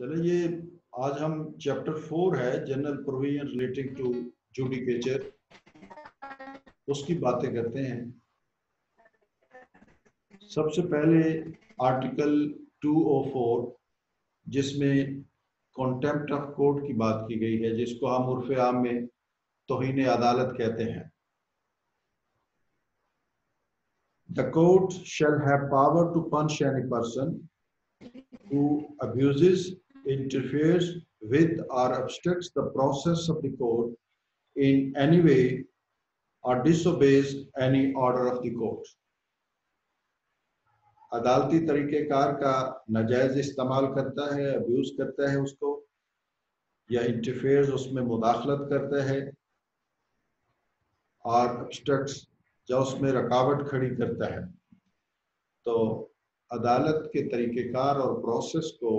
چلے یہ آج ہم چیپٹر 4 ہے جنرل پروویژن ریلیٹنگ ٹو جوڈیکیچر، اس کی باتیں کرتے ہیں۔ سب سے پہلے آرٹیکل 204 جس میں کنٹیمپٹ آف کورٹ کی بات کی گئی ہے، جس کو ہم عرف عام میں توہین عدالت کہتے ہیں۔ The court shall have power to punish any person who abuses, interferes with or obstructs the process of the court in any way or disobeys any order of the court. عدالتی طریقہ کار کا ناجائز استعمال کرتا ہے، ابیوز کرتا ہے اس کو، یا انٹرفیئرز اس میں مداخلت کرتا ہے، اور obstructs یا اس میں رکاوٹ کھڑی کرتا ہے، تو عدالت کے طریقہ کار اور پروسیس کو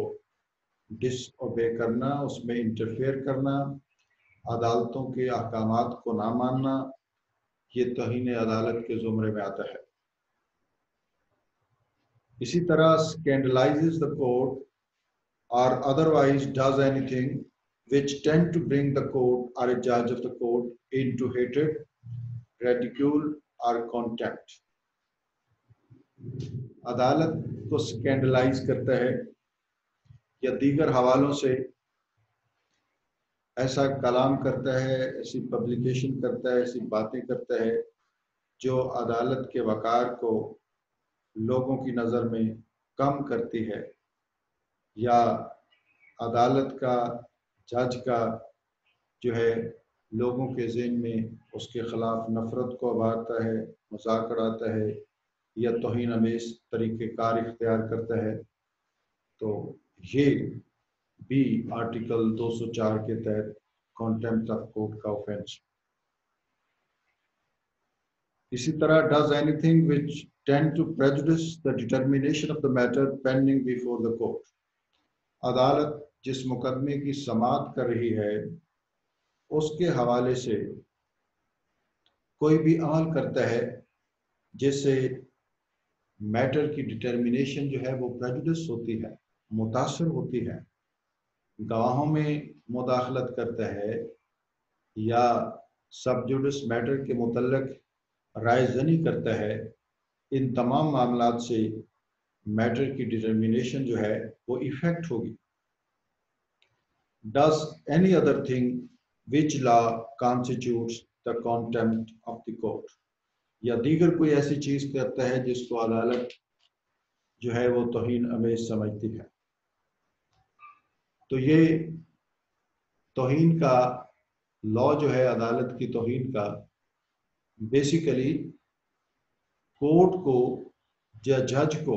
ڈس اوبے کرنا، اس میں انٹرفیئر کرنا، عدالتوں کے احکامات کو نہ ماننا، یہ توہین عدالت کے زمرے میں آتا ہے۔ اسی طرح scandalizes the court or otherwise does anything which tend to bring the court or a judge of the court into hatred, ridicule or contempt۔ عدالت کو اسکینڈلائز کرتا ہے یا دیگر حوالوں سے ایسا کلام کرتا ہے، ایسی پبلیکیشن کرتا ہے، ایسی باتیں کرتا ہے جو عدالت کے وقار کو لوگوں کی نظر میں کم کرتی ہے، یا عدالت کا، جج کا جو ہے لوگوں کے ذہن میں اس کے خلاف نفرت کو ابھارتا ہے، مذاق اڑاتا ہے، یا توہین آمیز طریقہ کار اختیار کرتا ہے، تو یہ بھی آرٹیکل 204 کے تحت کنٹیمپٹ آف کورٹ کا اوفینس۔ اسی طرح does anything which tend to prejudice the determination of the matter pending before the court۔ عدالت جس مقدمے کی سماعت کر رہی ہے اس کے حوالے سے کوئی بھی عمل کرتا ہے جس سے میٹر کی ڈٹرمینیشن جو ہے وہ پریجوڈس ہوتی ہے، متاثر ہوتی ہے، گواہوں میں مداخلت کرتا ہے یا سب جوڈس میٹر کے متعلق رائے زنی کرتا ہے، ان تمام معاملات سے میٹر کی ڈٹرمینیشن جو ہے وہ ایفیکٹ ہوگی۔ Does any other thing which law constitutes the contempt of the court، یا دیگر کوئی ایسی چیز کرتا ہے جس کو عدالت جو ہے وہ توہین آمیز سمجھتی ہے۔ تو یہ توہین کا لا جو ہے، عدالت کی توہین کا، بیسیکلی کورٹ کو یا جج کو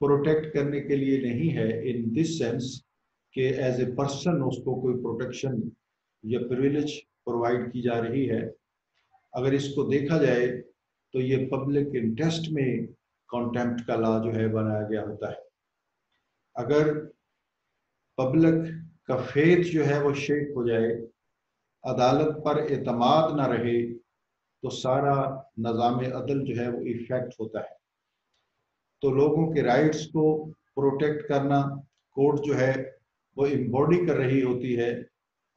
پروٹیکٹ کرنے کے لیے نہیں ہے، ان دس سینس کہ ایز اے پرسن اس کو کوئی پروٹیکشن یا پریویلیج پرووائڈ کی جا رہی ہے۔ اگر اس کو دیکھا جائے تو یہ پبلک انٹرسٹ میں کنٹیمپٹ کا لا جو ہے بنایا گیا ہوتا ہے۔ اگر پبلک کا فیتھ جو ہے وہ شیک ہو جائے، عدالت پر اعتماد نہ رہے، تو سارا نظام عدل جو ہے وہ ایفیکٹ ہوتا ہے۔ تو لوگوں کے رائٹس کو پروٹیکٹ کرنا کورٹ جو ہے وہ امبوڈی کر رہی ہوتی ہے۔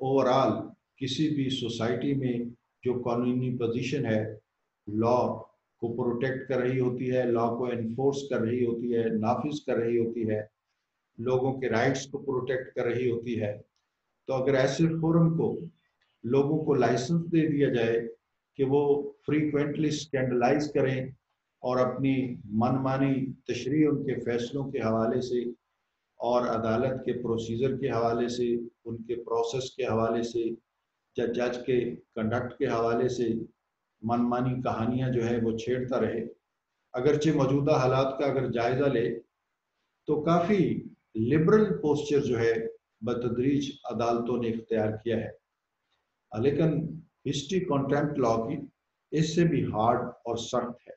اوورآل کسی بھی سوسائٹی میں جو قانونی پوزیشن ہے، لا کو پروٹیکٹ کر رہی ہوتی ہے، لا کو انفورس کر رہی ہوتی ہے، نافذ کر رہی ہوتی ہے، لوگوں کے رائٹس کو پروٹیکٹ کر رہی ہوتی ہے۔ تو اگر ایسے فورم کو لوگوں کو لائسنس دے دیا جائے کہ وہ فریکوینٹلی اسکینڈلائز کریں اور اپنی من مانی تشریح ان کے فیصلوں کے حوالے سے اور عدالت کے پروسیجر کے حوالے سے، ان کے پروسیس کے حوالے سے، یا جج کے کنڈکٹ کے حوالے سے من مانی کہانیاں جو ہے وہ چھیڑتا رہے، اگرچہ موجودہ حالات کا اگر جائزہ لے تو کافی لبرل پوسچر جو ہے بتدریج عدالتوں نے اختیار کیا ہے، لیکن ہسٹری کنٹیمپٹ لا کی اس سے بھی ہارڈ اور سخت ہے۔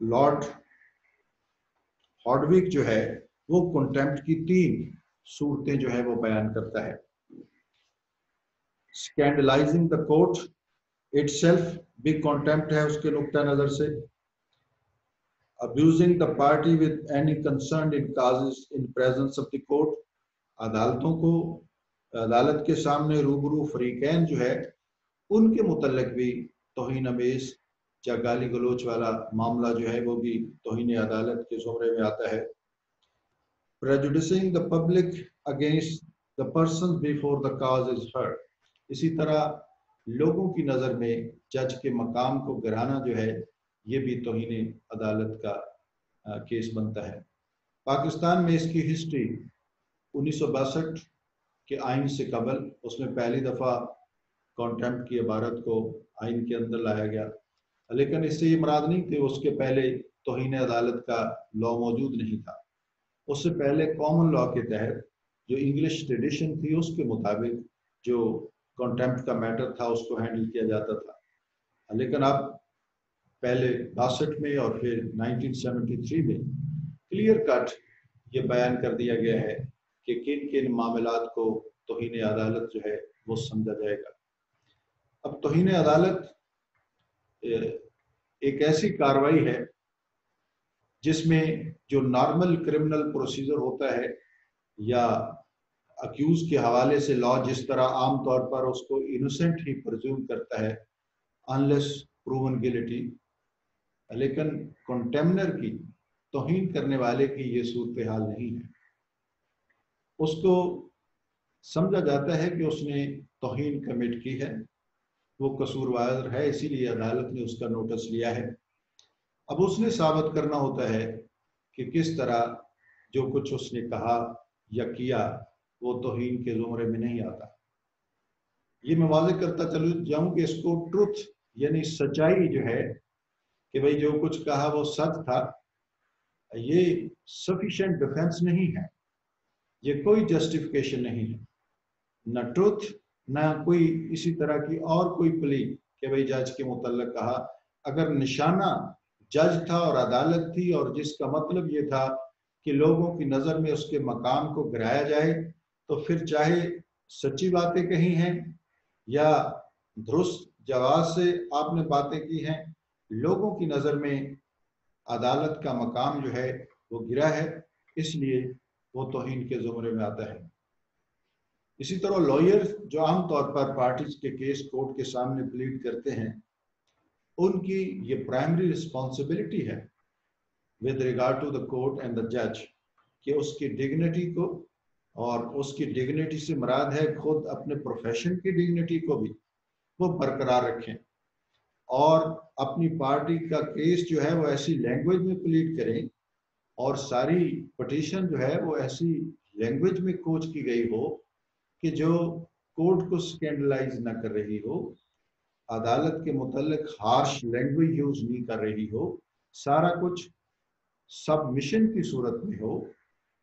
لارڈ ہارڈوک جو ہے وہ کنٹیمپٹ کی 3 صورتیں جو ہے وہ بیان کرتا ہے۔ اسکینڈلائزنگ دا کورٹ اٹ سیلف بھی کنٹیمپٹ ہے اس کے نقطہ نظر سے۔ abusing the party with any concern it causes in presence of the court. عدالتوں کو عدالت کے سامنے روبرو فریقین جو ہے ان کے متعلق بھی توہین امیز یا گالی گلوچ والا معاملہ جو ہے وہ بھی توہین عدالت کے زمرے میں آتا ہے. Prejudicing the public against the person before the cause is heard. اسی طرح لوگوں کی نظر میں جج کے مقام کو گرانا جو ہے یہ بھی توہین عدالت کا کیس بنتا ہے. پاکستان میں اس کی ہسٹری 1962 کے آئین سے قبل اس میں پہلی دفعہ کانٹیمپٹ کی عبارت کو آئین کے اندر لایا گیا، لیکن اس سے یہ مراد نہیں کہ اس کے پہلے توہین عدالت کا لا موجود نہیں تھا. اس سے پہلے کامن لا کے تحت جو انگلش ٹریڈیشن تھی اس کے مطابق جو کانٹیمپٹ کا میٹر تھا اس کو ہینڈل کیا جاتا تھا. لیکن اب پہلے 62 میں اور پھر 1973 میں کلیئر کٹ یہ بیان کر دیا گیا ہے کہ کن کن معاملات کو توہین عدالت جو ہے وہ سمجھا جائے گا. اب توہین عدالت ایک ایسی کاروائی ہے جس میں جو نارمل کرمنل پروسیجر ہوتا ہے یا اکیوز کے حوالے سے لا جس طرح عام طور پر اس کو انوسنٹ ہی پرزیوم کرتا ہے انلیس پروون گلٹی، لیکن کنٹیمنر کی توہین کرنے والے کی یہ صورتحال نہیں ہے. اس کو سمجھا جاتا ہے کہ اس نے توہین کمٹ کی ہے، وہ قصوروار ہے، اسی لیے عدالت نے اس کا نوٹس لیا ہے. اب اس نے ثابت کرنا ہوتا ہے کہ کس طرح جو کچھ اس نے کہا یا کیا وہ توہین کے زمرے میں نہیں آتا. یہ میں واضح کرتا چلوں جاؤں کہ اس کو ٹروتھ یعنی سچائی جو ہے کہ بھئی جو کچھ کہا وہ سچ تھا، یہ سفیشینٹ ڈیفینس نہیں ہے، یہ کوئی جسٹیفیکیشن نہیں ہے، نہ ٹروتھ نہ کوئی اسی طرح کی اور کوئی پلی کہ بھئی جج کے متعلق کہا. اگر نشانہ جج تھا اور عدالت تھی اور جس کا مطلب یہ تھا کہ لوگوں کی نظر میں اس کے مقام کو گرایا جائے تو پھر چاہے سچی باتیں کہی ہیں یا درست جواز سے آپ نے باتیں کی ہیں، لوگوں کی نظر میں عدالت کا مقام جو ہے وہ گرا ہے، اس لیے وہ توہین کے زمرے میں آتا ہے. اسی طرح لائر جو عام طور پر پارٹیز کے کیس کورٹ کے سامنے پلیڈ کرتے ہیں ان کی یہ پرائمری رسپانسبلٹی ہے with regard to the court and the judge کہ اس کی ڈگنیٹی کو، اور اس کی ڈگنیٹی سے مراد ہے خود اپنے پروفیشن کی ڈگنیٹی کو بھی وہ برقرار رکھیں اور اپنی پارٹی کا کیس جو ہے وہ ایسی لینگویج میں پلیڈ کریں اور ساری پٹیشن جو ہے وہ ایسی لینگویج میں کوچ کی گئی ہو کہ جو کورٹ کو سکینڈلائز نہ کر رہی ہو، عدالت کے متعلق ہارش لینگویج یوز نہیں کر رہی ہو، سارا کچھ سبمیشن کی صورت میں ہو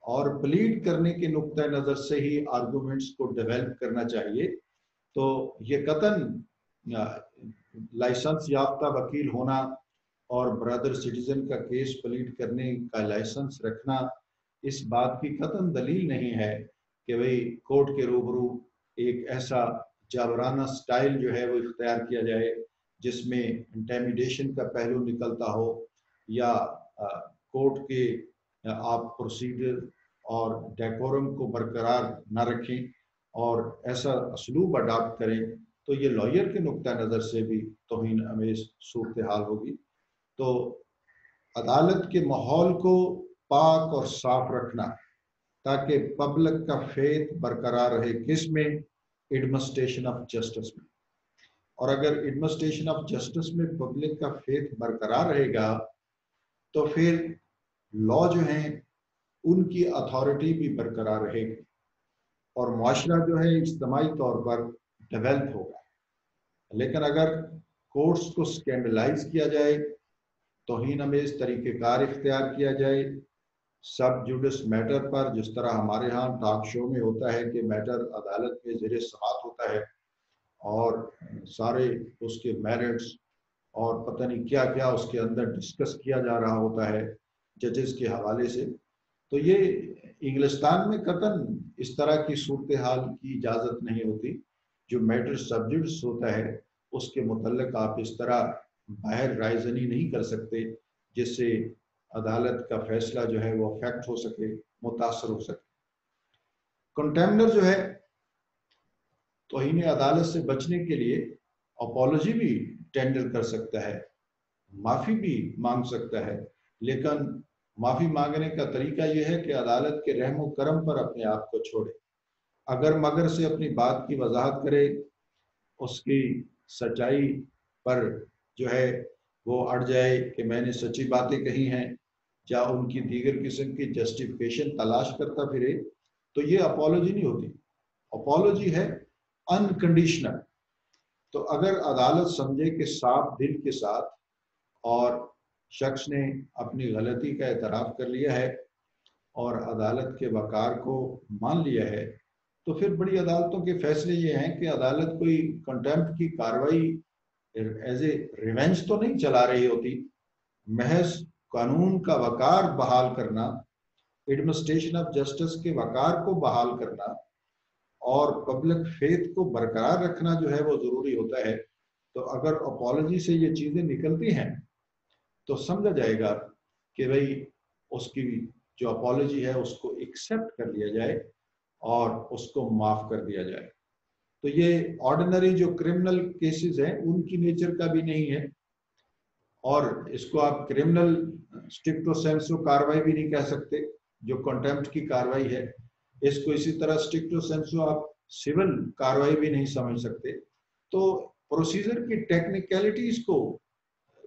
اور پلیڈ کرنے کے نقطہ نظر سے ہی آرگومنٹس کو ڈیولپ کرنا چاہیے. تو یہ قطعاً لائسنس یافتہ وکیل ہونا اور برادر سٹیزن کا کیس پلیڈ کرنے کا لائسنس رکھنا اس بات کی قطعاً دلیل نہیں ہے کہ بھئی کورٹ کے روبرو ایک ایسا جاورانہ سٹائل جو ہے وہ اختیار کیا جائے جس میں انٹیمیڈیشن کا پہلو نکلتا ہو یا کورٹ کے آپ پروسیجر اور ڈیکورم کو برقرار نہ رکھیں اور ایسا اسلوب اڈاپٹ کریں تو یہ لائر کے نقطہ نظر سے بھی توہین امیز صورتحال ہوگی. تو عدالت کے ماحول کو پاک اور صاف رکھنا تاکہ پبلک کا فیتھ برقرار رہے کس میں، ایڈمنسٹریشن آف جسٹس میں. اور اگر ایڈمنسٹریشن آف جسٹس میں پبلک کا فیتھ برقرار رہے گا تو پھر لا جو ہیں ان کی اتھارٹی بھی برقرار رہے گی اور معاشرہ جو ہے اجتماعی طور پر ڈیولپ ہوگا. لیکن اگر کورٹس کو سکینڈلائز کیا جائے، توہین امیز طریقہ کار اختیار کیا جائے سب جوڈس میٹر پر، جس طرح ہمارے ہاں ٹاک شو میں ہوتا ہے کہ میٹر عدالت میں زیر سماعت ہوتا ہے اور سارے اس کے میرٹس اور پتہ نہیں کیا کیا اس کے اندر ڈسکس کیا جا رہا ہوتا ہے ججز کے حوالے سے، تو یہ انگلستان میں قطعاً اس طرح کی صورتحال کی اجازت نہیں ہوتی. جو میٹر سبجیکٹس ہوتا ہے اس کے متعلق آپ اس طرح باہر رائے زنی نہیں کر سکتے جس سے عدالت کا فیصلہ جو ہے وہ افیکٹ ہو سکے، متاثر ہو سکے۔ کنٹمنر جو ہے توہین عدالت سے بچنے کے لیے اپالوجی بھی ٹینڈر کر سکتا ہے، معافی بھی مانگ سکتا ہے، لیکن معافی مانگنے کا طریقہ یہ ہے کہ عدالت کے رحم و کرم پر اپنے آپ کو چھوڑے، اگر مگر سے اپنی بات کی وضاحت کرے، اس کی سچائی پر جو ہے وہ اڑ جائے کہ میں نے سچی باتیں کہی ہیں، یا ان کی دیگر قسم کی جسٹیفیکیشن تلاش کرتا پھرے، تو یہ اپالوجی نہیں ہوتی۔ اپالوجی ہے انکنڈیشنل۔ تو اگر عدالت سمجھے کہ صاف دل کے ساتھ اور شخص نے اپنی غلطی کا اعتراف کر لیا ہے اور عدالت کے وقار کو مان لیا ہے، تو پھر بڑی عدالتوں کے فیصلے یہ ہیں کہ عدالت کوئی کنٹمپٹ کی کارروائی ایز اے ریونج تو نہیں چلا رہی ہوتی، محض قانون کا وقار بحال کرنا، ایڈمنسٹریشن آف جسٹس کے وقار کو بحال کرنا اور پبلک فیتھ کو برقرار رکھنا جو ہے وہ ضروری ہوتا ہے۔ تو اگر اپالوجی سے یہ چیزیں نکلتی ہیں تو سمجھا جائے گا کہ بھئی اس کی جو اپالوجی ہے اس کو ایکسیپٹ کر لیا جائے اور اس کو معاف کر دیا جائے۔ تو یہ آرڈنری جو کرمنل کیسز ہیں ان کی نیچر کا بھی نہیں ہے، اور اس کو آپ کرمنل اسٹرکٹو سینسو کاروائی بھی نہیں کہہ سکتے جو کنٹمپٹ کی کاروائی ہے، اس کو اسی طرح اسٹرکٹو سینسو آپ سول کاروائی بھی نہیں سمجھ سکتے۔ تو پروسیجر کی ٹیکنیکلٹیز کو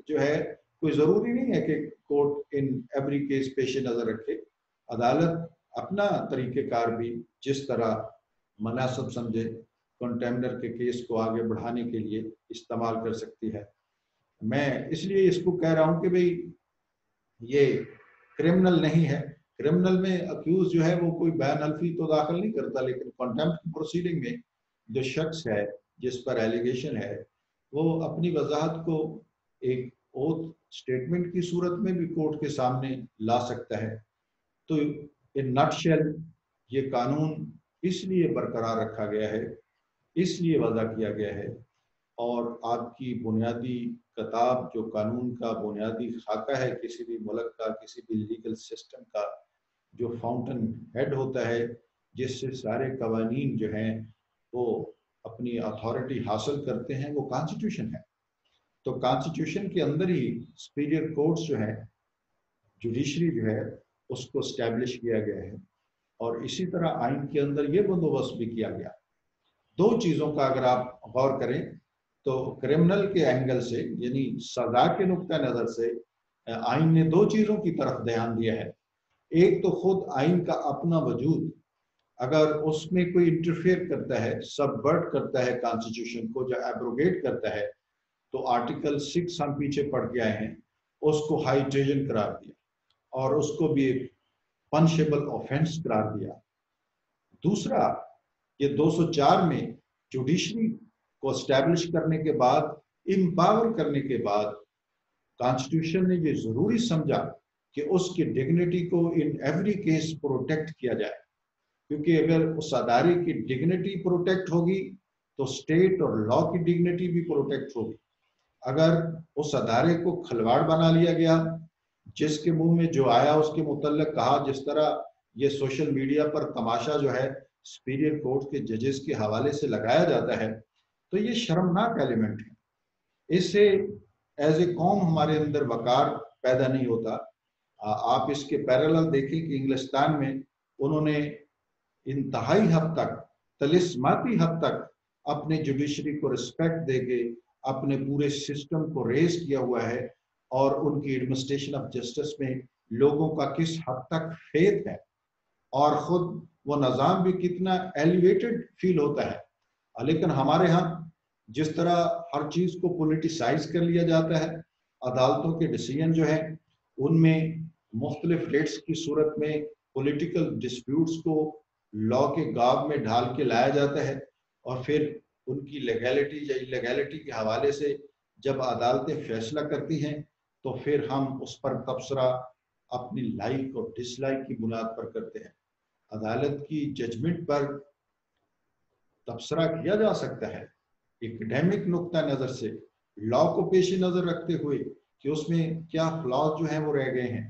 جو ہے کوئی ضروری نہیں ہے کہ کورٹ ان ایوری کیس پیش نظر رکھے، عدالت اپنا طریقہ کار بھی جس طرح مناسب سمجھے کنٹمنر کے کیس کو آگے بڑھانے کے لیے استعمال کر سکتی ہے۔ میں اس لیے اس کو کہہ رہا ہوں کہ بھئی یہ کرمنل نہیں ہے۔ کرمنل میں اکیوز جو ہے وہ کوئی بیان الفی تو داخل نہیں کرتا، لیکن کنٹمپٹ پروسیڈنگ میں جو شخص ہے جس پر ایلیگیشن ہے وہ اپنی وضاحت کو ایک اوتھ سٹیٹمنٹ کی صورت میں بھی کورٹ کے سامنے لا سکتا ہے۔ تو ان نٹ شیل یہ قانون اس لیے برقرار رکھا گیا ہے، اس لیے وضع کیا گیا ہے، اور آپ کی بنیادی کتاب جو قانون کا بنیادی خاکہ ہے کسی بھی ملک کا، کسی بھی لیگل سسٹم کا، جو فاؤنٹن ہیڈ ہوتا ہے جس سے سارے قوانین جو ہیں وہ اپنی اتھارٹی حاصل کرتے ہیں، وہ کانسٹیٹیوشن ہے۔ تو کانسٹیٹیوشن کے اندر ہی سپیریئر کورٹس جو ہیں، جوڈیشری جو ہے اس کو اسٹیبلش کیا گیا ہے، اور اسی طرح آئین کے اندر یہ بندوبست بھی کیا گیا۔ دو چیزوں کا اگر آپ غور کریں تو کرمنل کے اینگل سے یعنی سزا کے نقطہ نظر سے آئین نے دو چیزوں کی طرف دھیان دیا ہے۔ ایک تو خود آئین کا اپنا وجود، اگر اس میں کوئی انٹرفیئر کرتا ہے، سبورٹ کرتا ہے کانسٹیٹیوشن کو، جو ایبروگیٹ کرتا ہے، تو آرٹیکل 6 ہم پیچھے پڑھ کے آئے ہیں، اس کو ہائی ٹریجن قرار دیا اور اس کو بھی ایک پنشیبل آفینس قرار دیا۔ دوسرا، یہ 204 میں جوڈیشری کو اسٹیبلش کرنے کے بعد، امپاور کرنے کے بعد، کانسٹیٹیوشن نے یہ ضروری سمجھا کہ اس کی ڈگنیٹی کو ان ایوری کیس پروٹیکٹ کیا جائے، کیونکہ اگر اس ادارے کی ڈگنیٹی پروٹیکٹ ہوگی تو اسٹیٹ اور لا کی ڈگنیٹی بھی پروٹیکٹ ہوگی۔ اگر اس ادارے کو کھلواڑ بنا لیا گیا، جس کے منہ میں جو آیا اس کے متعلق کہا، جس طرح یہ سوشل میڈیا پر تماشا جو ہے سپیریئر کورٹ کے ججز کے حوالے سے لگایا جاتا ہے، تو یہ شرمناک ایلیمنٹ ہے۔ اس سے ایز اے قوم ہمارے اندر وقار پیدا نہیں ہوتا۔ آپ اس کے پیرالل دیکھیں کہ انگلستان میں انہوں نے انتہائی حد تک، طلسماتی حد تک اپنے جوڈیشری کو رسپیکٹ دے کے اپنے پورے سسٹم کو ریز کیا ہوا ہے، اور ان کی ایڈمنسٹریشن آف جسٹس میں لوگوں کا کس حد تک فیتھ ہے، اور خود وہ نظام بھی کتنا ایلیویٹڈ فیل ہوتا ہے۔ لیکن ہمارے ہاں جس طرح ہر چیز کو پولیٹیسائز کر لیا جاتا ہے، عدالتوں کے ڈیسیژن جو ہیں ان میں مختلف ریٹس کی صورت میں پولیٹیکل ڈسپیوٹس کو لا کے گاب میں ڈھال کے لایا جاتا ہے، اور پھر ان کی لیگیلٹی یا انلیگیلٹی کے حوالے سے جب عدالتیں فیصلہ کرتی ہیں تو پھر ہم اس پر تبصرہ اپنی لائک اور ڈس لائک کی بنیاد پر کرتے ہیں۔ عدالت کی ججمنٹ پر تبصرہ کیا جا سکتا ہے ایکڈیمک نقطہ نظر سے، لا کو پیش نظر رکھتے ہوئے کہ اس میں کیا فلاز جو ہیں وہ رہ گئے ہیں،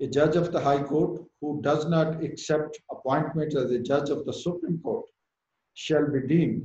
A judge of the High Court who does not accept appointment as a judge of the Supreme Court shall be deemed,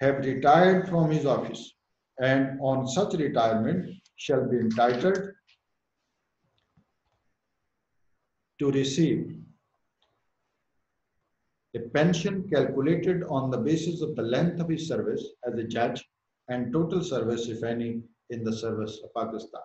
have retired from his office and on such retirement shall be entitled to receive A pension calculated on the basis of the length of his service as a judge and total service, if any, in the service of Pakistan.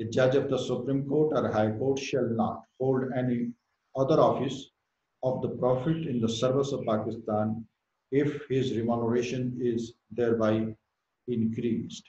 A judge of the Supreme Court or High Court shall not hold any other office of the profit in the service of Pakistan if his remuneration is thereby increased.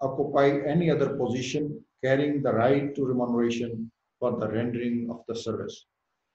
Occupy any other position carrying the right to remuneration for the rendering of the service,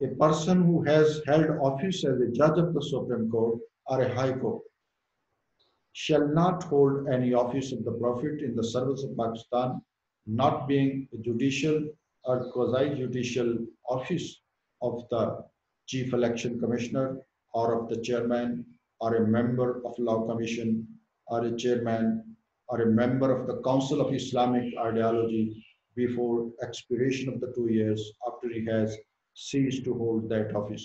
A person who has held office as a judge of the Supreme Court or a High Court shall not hold any office of the profit in the service of Pakistan, not being a judicial or quasi-judicial office of the Chief Election Commissioner or of the chairman or a member of Law Commission or a chairman or a member of the Council of Islamic Ideology before expiration of the 2 years after he has ceased to hold that office.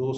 2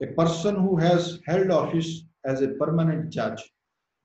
A person who has held office as a permanent judge,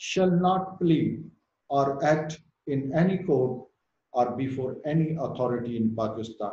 shall not plead or act in any court or before any authority in Pakistan.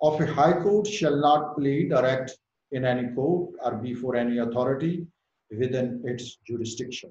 Of a high court shall not plead or act in any court or before any authority within its jurisdiction.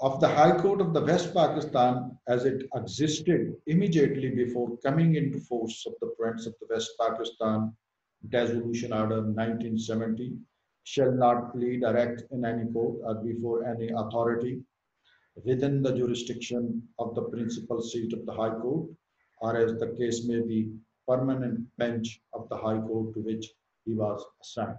Of the High Court of the West Pakistan as it existed immediately before coming into force of the Prince of the West Pakistan Dissolution Order 1970, shall not plead or act in any court or before any authority within the jurisdiction of the principal seat of the High Court, or as the case may be, permanent bench of the High Court to which he was assigned.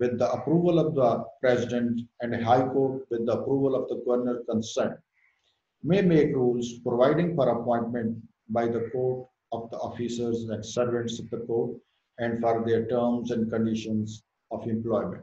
with the approval of the president and high court with the approval of the governor concerned may make rules providing for appointment by the court of the officers and servants of the court and for their terms and conditions of employment.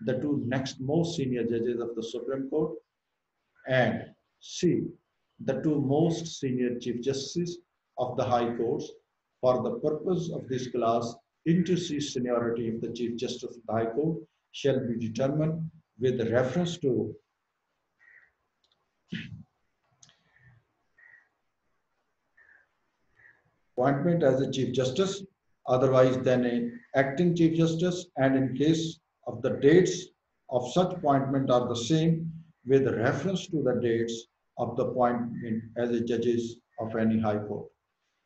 the two next most senior judges of the Supreme Court, and C, the two most senior Chief Justices of the High Courts. For the purpose of this class, inter-se seniority of the Chief Justice of the High Court shall be determined with reference to appointment as a Chief Justice, otherwise than a acting Chief Justice, and in case of the dates of such appointment are the same with reference to the dates of the appointment as a judges of any high court.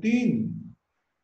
3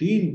3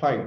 5।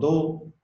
2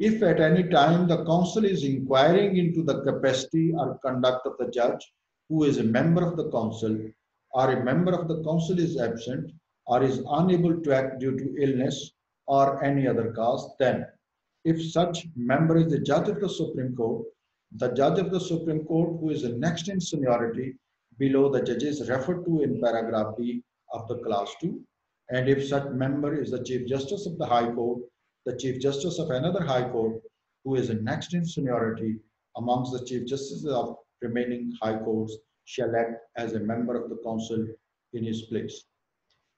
If at any time the council is inquiring into the capacity or conduct of the judge who is a member of the council, or a member of the council is absent or is unable to act due to illness or any other cause, then if such member is the judge of the Supreme Court, the judge of the Supreme Court who is the next in seniority below the judges referred to in paragraph B of the clause 2, and if such member is the Chief Justice of the High Court, the Chief Justice of another High Court who is the next in seniority amongst the Chief Justices of remaining High Courts shall act as a member of the Council in his place.